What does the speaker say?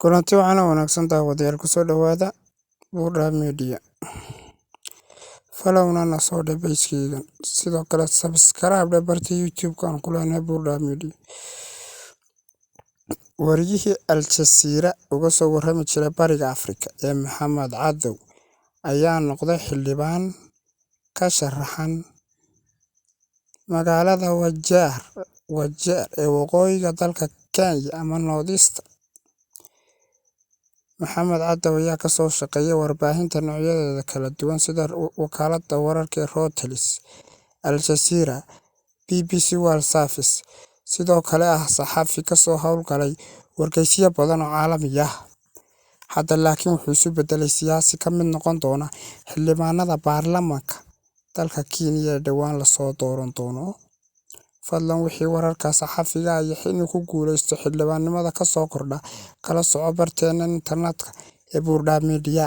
Kulanti waxaana wanaagsan daawadayaal ku soo dhawaada Buudha Media. Followna na soo dhabayskaygan sidoo kale subscribe barta YouTube-kan ku leenahay Buudha Media. Wariyihii Al Jazeera uga soo warrami jiray Bariga Afrika ee Maxamed Cadow ayaa noqday xildhibaan ka sharaxan magaalada Wajeer ee waqooyiga dalka Kenya ama North-East. Maxamed Cadow ayaa ka soo shaqeeyay warbaahinta noocyadeeda kala duwan sida wakaaladda wararka ee Reuters, Al Jazeera, BBC World Service, sidoo kale ah saxafi ka soo hawlgalay wargeysyada badan oo caalami ah. Hadda laakiin wuxuu isu bedelay siyaasi ka mid noqon doona xildhibaanada baarlamaanka dalka Kenya ee dhawaan la soo dooran doono. Fadlan wixii wararka saxafiga iyo inuu ku guuleysto xildhibaannimada ka soo kordha kala soco barteena internetka ee Buudha Media.